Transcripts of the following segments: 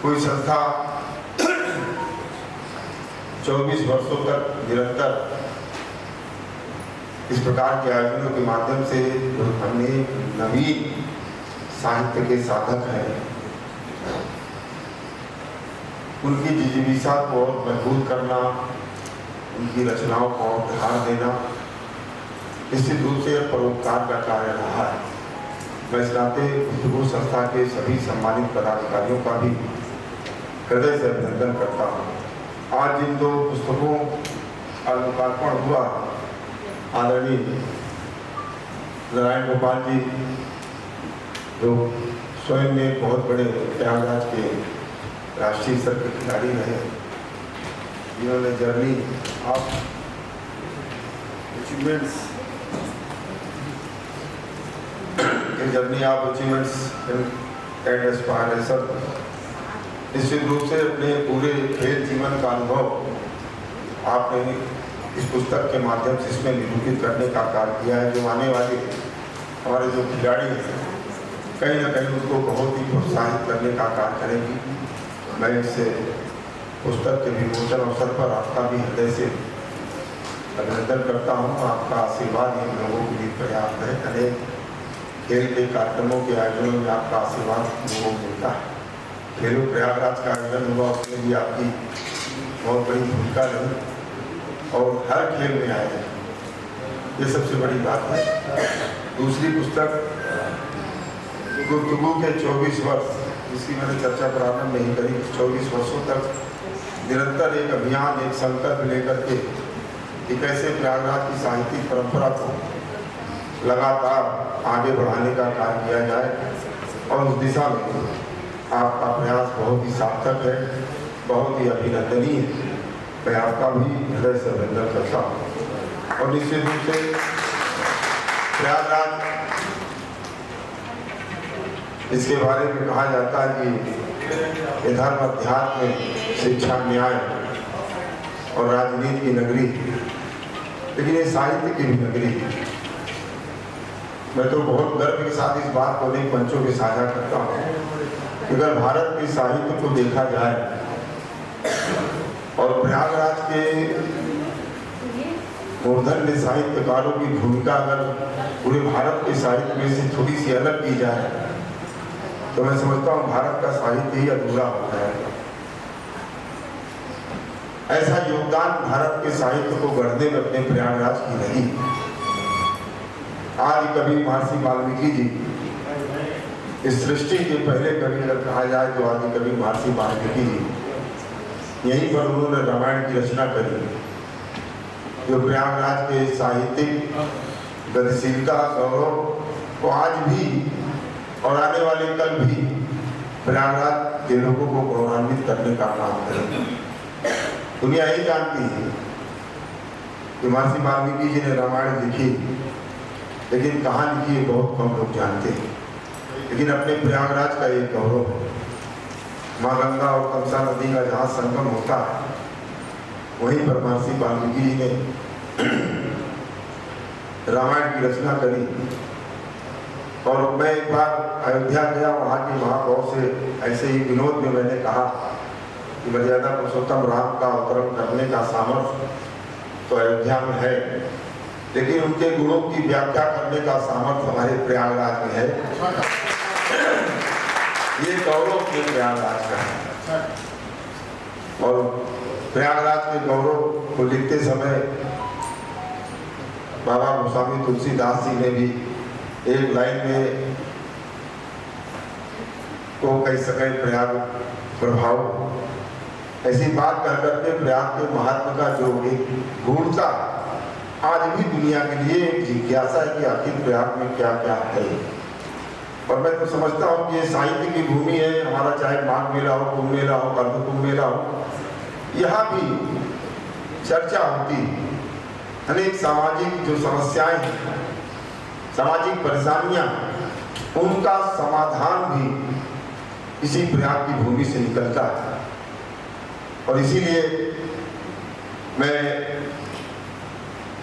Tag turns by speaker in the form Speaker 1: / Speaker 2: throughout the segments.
Speaker 1: कोई संस्था 24 वर्षों तक निरंतर इस प्रकार के आयोजनों के माध्यम से जो हमने नवीन साहित्य के साधक हैं उनकी जिजीविषा को और मजबूत करना, उनकी रचनाओं को और ध्यान देना निश्चित रूप से परोपकार का कार्य रहा है। मैं इस नाते पुस्तकों संस्था के सभी सम्मानित पदाधिकारियों का भी हृदय से अभिनंदन करता हूँ। आज जिन दो पुस्तकों का लोकार्पण हुआ, आदरणीय नारायण गोपाल जी जो स्वयं में बहुत बड़े प्रयागराज के राष्ट्रीय स्तर के खिलाड़ी रहे, जिन्होंने journey of achievements and aspiration निश्चित रूप से अपने पूरे खेल जीवन का अनुभव आपने इस पुस्तक के माध्यम से इसमें निरूपित करने का कार्य किया है, जो आने वाले हमारे जो खिलाड़ी हैं कहीं ना कहीं उनको बहुत ही प्रोत्साहित करने का कार्य करेगी। मैं इससे पुस्तक के विमोचन अवसर पर आपका भी हृदय से अभिनंदन करता हूँ। आपका आशीर्वाद इन लोगों के लिए पर्याप्त है। अनेक खेल के कार्यक्रमों के आयोजनों में आपका आशीर्वाद लोगों को मिलता है। खेलो प्रयागराज का आयोजन हुआ, उसमें भी आपकी बहुत बड़ी भूमिका रही और हर खेल में आए, ये सबसे बड़ी बात है। दूसरी पुस्तक गुफ्तगू के 24 वर्ष, जिसकी मैंने चर्चा प्रारंभ नहीं करी, 24 वर्षों तक निरंतर एक अभियान, एक संकल्प लेकर के कि कैसे प्रयागराज की साहित्यिक परंपरा को लगातार आगे बढ़ाने का कार्य किया जाए, और उस दिशा में आपका प्रयास बहुत ही सार्थक है, बहुत ही अभिनंदनीय है। मैं आपका भी हृदय से अभिनंदन करता हूँ। और निश्चित रूप से प्रयागराज, इसके बारे में कहा जाता है कि ये धर्म, अध्यात्म, शिक्षा, न्याय और राजनीति की नगरी, लेकिन ये साहित्य की भी नगरी है। मैं तो बहुत गर्व के साथ इस बात को अनेक मंचों के साझा करता हूँ कि अगर भारत के साहित्य को देखा जाए और प्रयागराज के मूर्धन्य साहित्यकारों की भूमिका अगर पूरे भारत के साहित्य में से थोड़ी सी अलग की जाए तो मैं समझता हूँ भारत का साहित्य ही अधूरा होता है। ऐसा योगदान भारत के साहित्य को गढ़ने में अपने प्रयागराज की नहीं। आदि कवि महर्षि वाल्मीकि जी, इस सृष्टि के पहले कवि अगर कहा जाए तो आदि कवि महर्षि वाल्मीकि जी, यहीं पर उन्होंने रामायण की रचना करी, जो प्रयागराज के साहित्यिक गतिशीलता, गौरव को आज भी और आने वाले कल भी प्रयागराज के लोगों को गौरवान्वित करने का काम करें। दुनिया यही जानती है कि महर्षि वाल्मीकि जी ने रामायण लिखी, लेकिन कहाँ लिखी है बहुत कम लोग जानते हैं। लेकिन अपने प्रयागराज का एक गौरव है। माँ गंगा और तमसा नदी का जहाँ संगम होता है, वहीं पर महर्षि वाल्मीकि जी ने रामायण की रचना करी। और मैं एक बार अयोध्या गया, वहाँ की महापौर से ऐसे ही विनोद में मैंने कहा कि मर्यादा पुरुषोत्तम राम का अवतरण करने का सामर्थ्य तो अयोध्या में है, लेकिन उनके गुणों की व्याख्या करने का सामर्थ्य हमारे प्रयागराज में है। ये गौरव के प्रयागराज का है। और प्रयागराज के गौरव को लिखते समय बाबा गोस्वामी तुलसीदास जी ने भी एक लाइन में को कह सके प्रयाग प्रभाव, ऐसी बात कह करके प्रयाग के महात्मा का जो एक गूढ़ता आज भी दुनिया के लिए एक जिज्ञासा है कि आखिर प्रयाग में क्या क्या है। और मैं तो समझता हूँ कि ये साहित्य की भूमि है हमारा, चाहे माघ मेला हो, कुंभ मेला हो, अर्ध कुंभ मेला हो, यहाँ भी चर्चा होती। अनेक सामाजिक जो समस्याएं हैं, सामाजिक परेशानियां, उनका समाधान भी इसी प्रयाग की भूमि से निकलता है। और इसीलिए मैं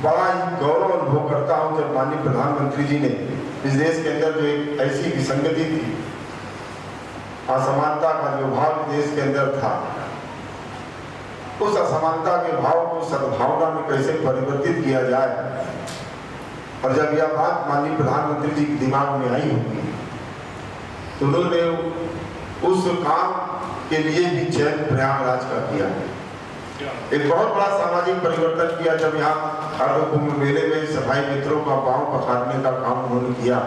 Speaker 1: बड़ा ही गौरव अनुभव करता हूं जब माननीय प्रधानमंत्री जी ने इस देश के अंदर जो एक ऐसी विसंगति थी, असमानता का जो भाव देश के अंदर था, उस असमानता के भाव को सद्भावना में कैसे परिवर्तित किया जाए। और जब यह बात माननीय प्रधानमंत्री जी के दिमाग में आई होगी तो उन्होंने उस काम के लिए भी चयन प्रयागराज का किया। एक बहुत बड़ा सामाजिक परिवर्तन किया जब यहाँ हर कुंभ मेले में सफाई मित्रों का पांव पखारने का काम उन्होंने किया।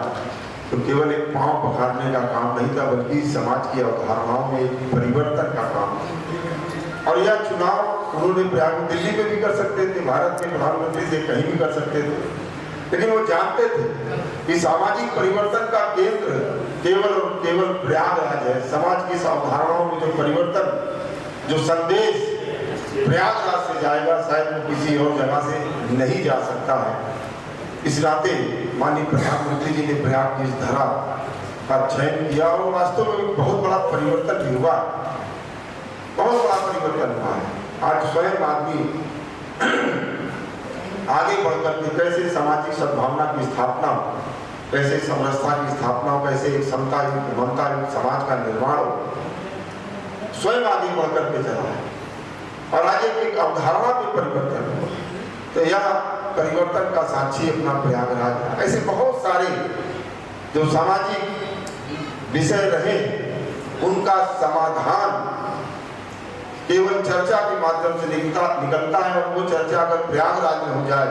Speaker 1: तो केवल एक पांव पखारने का काम नहीं था, बल्कि समाज की अवधारणाओं में एक परिवर्तन का काम था। और यह चुनाव उन्होंने प्रयाग दिल्ली में भी कर सकते थे, भारत के प्रधानमंत्री से कहीं भी कर सकते थे, लेकिन वो जानते थे कि सामाजिक परिवर्तन का केंद्र केवल और केवल प्रयागराज है। समाज की अवधारणाओं में जो परिवर्तन, जो संदेश प्रयागराज से जाएगा, शायद वो किसी और जगह से नहीं जा सकता है। इस नाते माननीय प्रधानमंत्री जी ने प्रयाग की इस धरा का चयन किया और वास्तव में बहुत बड़ा परिवर्तन भी हुआ, बहुत बड़ा परिवर्तन हुआ है। आज स्वयं आदमी आगे बढ़कर के कैसे सामाजिक सद्भावना की स्थापना, कैसे समरसता की स्थापना, कैसे एक समता युक्त ममता युक्त समाज का निर्माण हो, स्वयं आगे बढ़कर के चला है। और आज एक अवधारणा में परिवर्तन हो, तो यह परिवर्तन का साक्षी अपना प्रयागराज है। ऐसे बहुत सारे जो सामाजिक विषय रहे, उनका समाधान केवल चर्चा के माध्यम से निकलता है। और वो चर्चा अगर प्रयागराज में हो जाए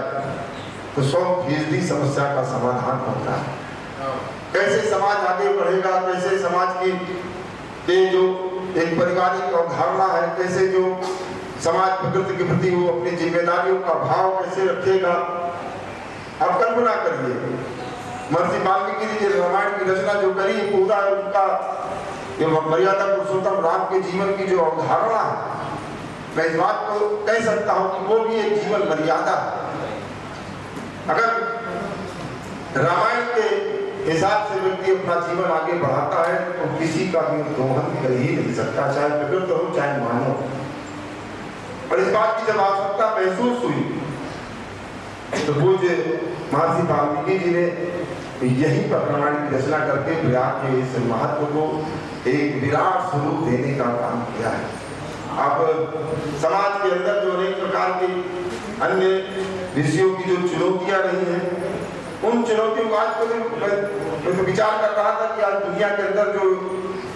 Speaker 1: तो 100% समस्या का समाधान होता है। कैसे समाज आगे बढ़ेगा, कैसे समाज की जो एक पारिवारिक अवधारणा है, कैसे जो समाज प्रकृति के प्रति वो अपनी जिम्मेदारियों का भाव कैसे रखेगा। आप कल्पना करिए, महर्षि वाल्मीकि जी ने रामायण की रचना जो करी, पूरा उनका मर्यादा पुरुषोत्तम राम के जीवन की जो अवधारणा है, मैं इस बात को कह सकता हूं कि वो भी एक जीवन मर्यादा है। अगर रामायण के हिसाब से व्यक्ति अपना जीवन आगे बढ़ाता है तो किसी का भी दोहन कर ही नहीं सकता, चाहे प्रकृति हो चाहे मानव। और इस बात की जब आवश्यकता महसूस हुई तो पूज्य महर्षि वाल्मीकि जी ने यही पर रामायण की रचना करके प्रयाग के इस महत्व को एक विराट स्वरूप देने का काम किया है। अब समाज के अंदर जो अनेक प्रकार की अन्य विषयों की जो चुनौतियां रही हैं, उन चुनौतियों को आज तो विचार कर रहा था कि आज दुनिया के अंदर जो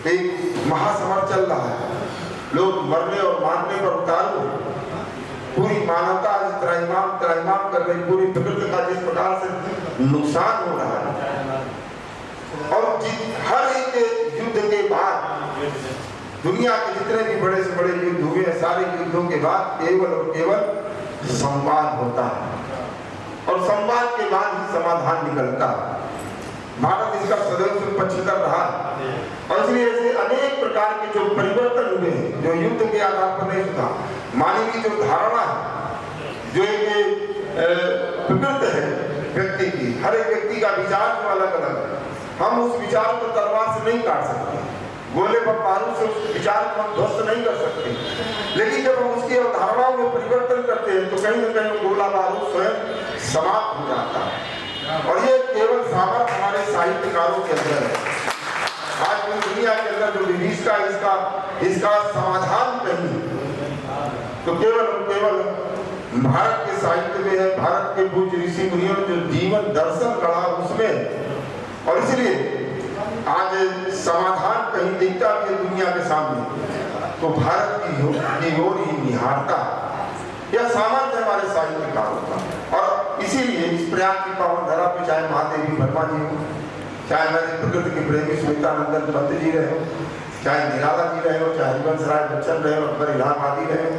Speaker 1: एक महासमर चल रहा है, लोग मरने और मारने पर उतारू, पूरी मानवता इस त्राहिमाम कर रही, पूरी प्रकृति का जिस प्रकार से नुकसान हो रहा है। और हर एक युद्ध के बाद दुनिया के जितने भी बड़े से बड़े युद्ध हुए, सारे युद्धों के बाद केवल और केवल संवाद होता है और संवाद के बाद ही समाधान निकलता है। भारत इसका सदैव से पक्षधर रहा और इसलिए ऐसे अनेक प्रकार के जो परिवर्तन हुए हैं, जो युद्ध के आधार पर नहीं था, मानवीय जो धारणा है, जो एक प्रकृति है व्यक्ति की, हर एक व्यक्ति का विचार जो अलग अलग है, हम उस विचार को तलवार से नहीं काट सकते, गोले बारूद से उस विचार को हम ध्वस्त नहीं कर सकते, लेकिन जब हम उसकी अवधारणाओं में परिवर्तन करते हैं तो कहीं न कहीं गोला बारूद स्वयं समाप्त हो जाता है। और ये केवल सामर्थ्य हमारे साहित्यकारों के अंदर है। आज पूरी दुनिया के अंदर जो विभीषिका इसका समाधान कहीं तो केवल भारत के साहित्य में है। भारत के पूज्य ऋषि मुनियों ने जो जीवन दर्शन गढ़ा उसमें, और इसलिए आज समाधान कहीं दिखता भी है दुनिया के सामने तो भारत की ओर ही निहारता है। यह सामर्थ्य हमारे साहित्यकारों का। और इसीलिए इस प्रयाग की पावन धरा पे चाहे महादेवी वर्मा जी हो, चाहे हमारे प्रकृति के प्रेमी सुनीता नंदन पंत जी रहे हो, चाहे निराला जी रहे हो, चाहे हरिवंश राय बच्चन रहे हो, अकबर इलाहाबादी रहे हो,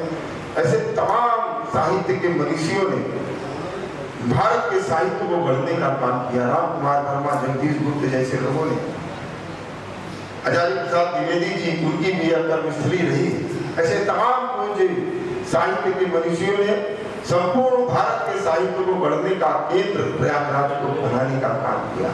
Speaker 1: ऐसे तमाम साहित्य के मनीषियों ने भारत के साहित्य को गढ़ने का काम किया। राम कुमार वर्मा, जगदीश गुप्त जैसे लोगों ने, आचार्य प्रसाद द्विवेदी जी, उनकी भी कर्मस्थली रही। ऐसे तमाम पूज्य साहित्य के मनीषियों ने संपूर्ण भारत के साहित्य को गढ़ने का केंद्र प्रयागराज को बनाने का काम किया।